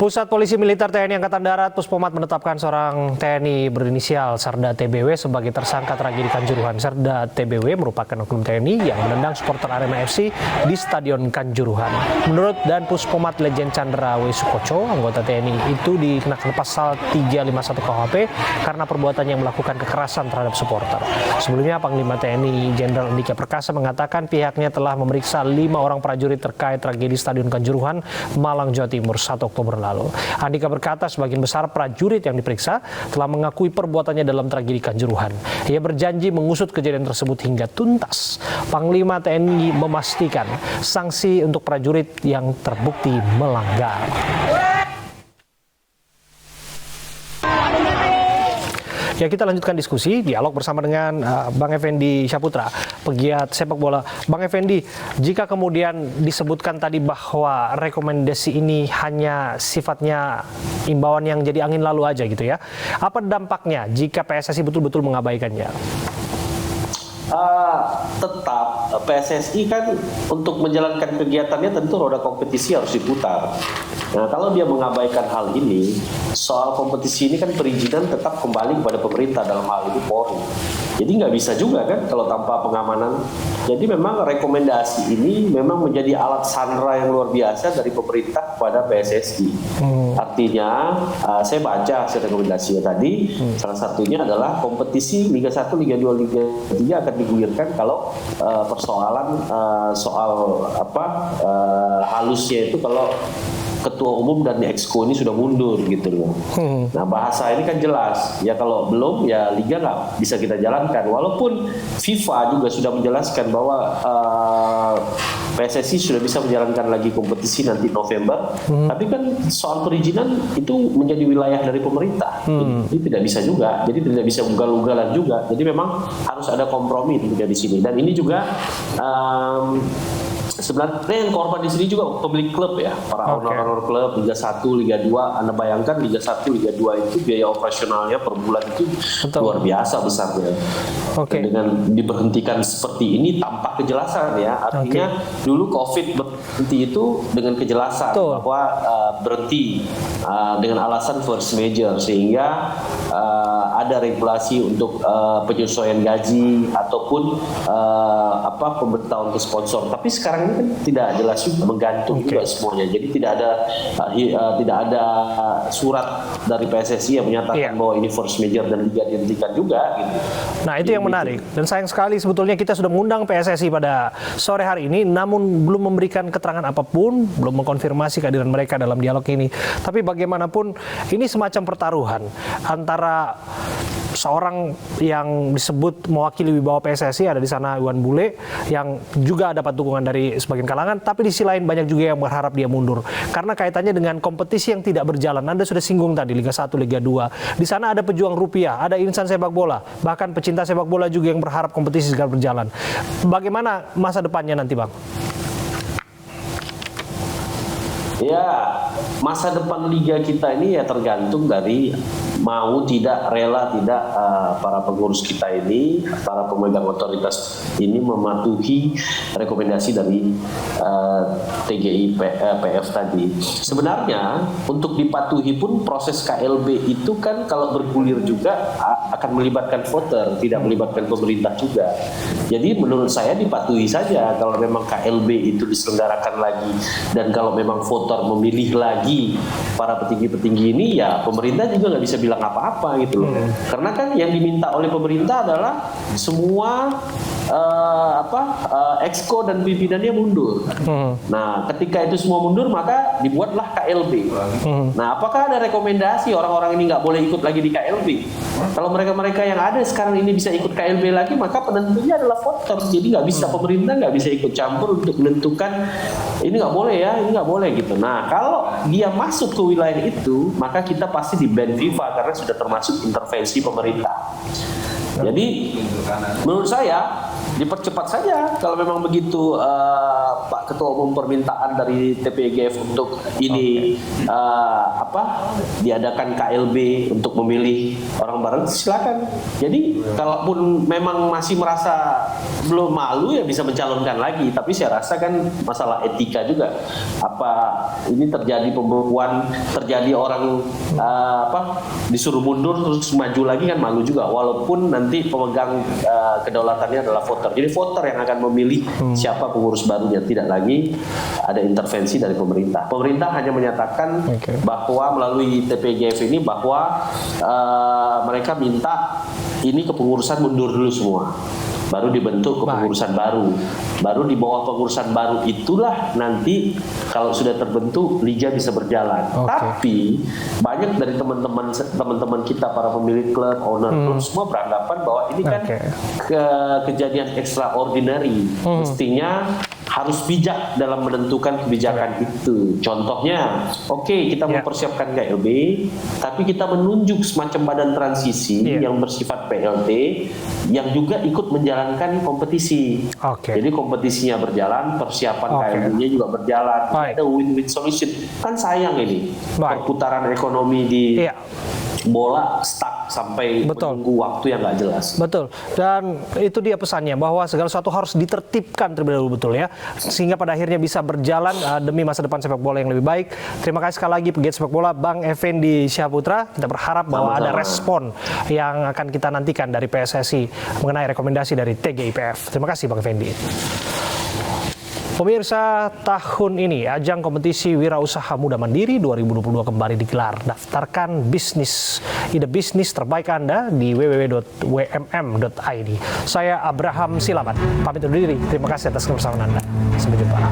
Pusat Polisi Militer TNI Angkatan Darat Puspomat menetapkan seorang TNI berinisial Serda TBW sebagai tersangka tragedi Kanjuruhan. Serda TBW merupakan oknum TNI yang menendang supporter Arema FC di Stadion Kanjuruhan. Menurut Dan Puspomat Legend Chandra W. Sukoco, anggota TNI itu dikenakan pasal 351 KUHP karena perbuatan yang melakukan kekerasan terhadap supporter. Sebelumnya Panglima TNI Jenderal Andika Perkasa mengatakan pihaknya telah memeriksa 5 orang prajurit terkait tragedi Stadion Kanjuruhan, Malang, Jawa Timur 1 Oktober lalu. Andika berkata sebagian besar prajurit yang diperiksa telah mengakui perbuatannya dalam tragedi Kanjuruhan. Ia berjanji mengusut kejadian tersebut hingga tuntas. Panglima TNI memastikan sanksi untuk prajurit yang terbukti melanggar. Ya, kita lanjutkan diskusi, dialog bersama dengan Bang Effendi Syaputra, pegiat sepak bola. Bang Effendi, jika kemudian disebutkan tadi bahwa rekomendasi ini hanya sifatnya imbauan yang jadi angin lalu aja gitu ya, apa dampaknya jika PSSI betul-betul mengabaikannya? Tetap PSSI kan untuk menjalankan kegiatannya tentu roda kompetisi harus diputar. Nah, kalau dia mengabaikan hal ini, soal kompetisi ini kan perizinan tetap kembali kepada pemerintah, dalam hal ini Polri. Jadi nggak bisa juga kan kalau tanpa pengamanan. Jadi memang rekomendasi ini memang menjadi alat sandera yang luar biasa dari pemerintah kepada PSSI. Artinya saya baca hasil rekomendasinya tadi, salah satunya adalah kompetisi Liga 1, Liga 2, Liga 3 akan digulirkan kalau persoalan halusnya itu kalau ketua umum dan exco ini sudah mundur gitu loh. Nah, bahasa ini kan jelas. Ya kalau belum, ya liga nggak bisa kita jalankan. Walaupun FIFA juga sudah menjelaskan bahwa PSSI sudah bisa menjalankan lagi kompetisi nanti November. Tapi kan soal perizinan itu menjadi wilayah dari pemerintah. Ini tidak bisa juga. Jadi tidak bisa ugal-ugalan juga. Jadi memang harus ada kompromi juga di sini. Dan ini juga sebenarnya yang korban di sini juga pemilik klub ya, para owner klub Liga 1, Liga 2. Anda bayangkan Liga 1, Liga 2 itu biaya operasionalnya per bulan itu luar biasa besarnya. Dengan diberhentikan seperti ini tanpa kejelasan ya, artinya dulu COVID berhenti itu dengan kejelasan bahwa berhenti dengan alasan force majeure, sehingga ada regulasi untuk penyesuaian gaji ataupun pemberitahuan ke sponsor. Tapi sekarang ini kan tidak jelas juga, menggantung juga semuanya. Jadi tidak ada surat dari PSSI yang menyatakan bahwa ini force majeure dan liga dihentikan juga gitu. Nah, itu yang menarik. Dan sayang sekali sebetulnya kita sudah mengundang PSSI pada sore hari ini, namun belum memberikan keterangan apapun, belum mengkonfirmasi kehadiran mereka dalam dialog ini. Tapi bagaimanapun ini semacam pertaruhan antara seorang yang disebut mewakili wibawa PSSI, ada di sana Iwan Bule, yang juga dapat dukungan dari sebagian kalangan, tapi di sisi lain banyak juga yang berharap dia mundur karena kaitannya dengan kompetisi yang tidak berjalan. Anda sudah singgung tadi Liga 1, Liga 2. Di sana ada pejuang rupiah, ada insan sepak bola, bahkan pecinta sepak bola juga yang berharap kompetisi segera berjalan. Bagaimana masa depannya nanti, Bang? Ya, masa depan liga kita ini ya tergantung dari mau tidak, rela tidak para pengurus kita ini, para pemegang otoritas ini mematuhi rekomendasi dari TGI PF tadi. Sebenarnya untuk dipatuhi pun proses KLB itu kan kalau bergulir juga akan melibatkan voter, tidak melibatkan pemerintah juga. Jadi menurut saya dipatuhi saja kalau memang KLB itu diselenggarakan lagi, dan kalau memang voter memilih lagi para petinggi-petinggi ini, ya pemerintah juga nggak bisa bilang apa-apa gitu loh. Karena kan yang diminta oleh pemerintah adalah semua exco dan pimpinannya mundur. Nah, ketika itu semua mundur, maka dibuatlah KLB. Nah, apakah ada rekomendasi orang-orang ini nggak boleh ikut lagi di KLB? Kalau mereka-mereka yang ada sekarang ini bisa ikut KLB lagi, maka penentunya adalah voter. Jadi nggak bisa, pemerintah nggak bisa ikut campur untuk menentukan ini nggak boleh ya, ini nggak boleh gitu. Nah, kalau dia masuk ke wilayah itu, maka kita pasti di-ban FIFA karena sudah termasuk intervensi pemerintah. Jadi menurut saya dipercepat saja kalau memang begitu Pak Ketua Umum permintaan dari TPGF untuk ini diadakan KLB untuk memilih orang baru, silakan. Jadi kalaupun memang masih merasa belum malu ya bisa mencalonkan lagi, tapi saya rasa kan masalah etika juga. Apa ini terjadi pembunuhan, terjadi orang disuruh mundur terus maju lagi kan malu juga, walaupun nanti pemegang kedaulatannya adalah voter. Jadi voter yang akan memilih siapa pengurus barunya, tidak lagi ada intervensi dari pemerintah. Pemerintah hanya menyatakan bahwa melalui TPGF ini bahwa mereka minta ini kepengurusan mundur dulu semua, baru dibentuk kepengurusan baru. Baru di bawah pengurusan baru itulah nanti kalau sudah terbentuk liga bisa berjalan. Tapi banyak dari teman-teman kita para pemilik klub, owner klub semua beranggapan bahwa ini kan kejadian extraordinary. Mestinya harus bijak dalam menentukan kebijakan itu. Contohnya, kita mempersiapkan KLB, tapi kita menunjuk semacam badan transisi yang bersifat PLT yang juga ikut menjalankan kompetisi. Jadi kompetisinya berjalan, persiapan KLB-nya juga berjalan. Ada win-win solution. Kan sayang ini perputaran ekonomi di bola stuck sampai menunggu waktu yang nggak jelas. Betul. Dan itu dia pesannya, bahwa segala sesuatu harus ditertibkan terlebih dahulu, betul ya, sehingga pada akhirnya bisa berjalan demi masa depan sepak bola yang lebih baik. Terima kasih sekali lagi pegiat sepak bola Bang Effendi Syahputra. Kita berharap bahwa ada respon yang akan kita nantikan dari PSSI mengenai rekomendasi dari TGIPF. Terima kasih Bang Effendi. Pemirsa, tahun ini ajang kompetisi Wirausaha Muda Mandiri 2022 kembali digelar. Daftarkan ide bisnis terbaik Anda di www.wmm.id. Saya Abraham Silaban, pamit undur diri. Terima kasih atas kebersamaan Anda. Sampai jumpa.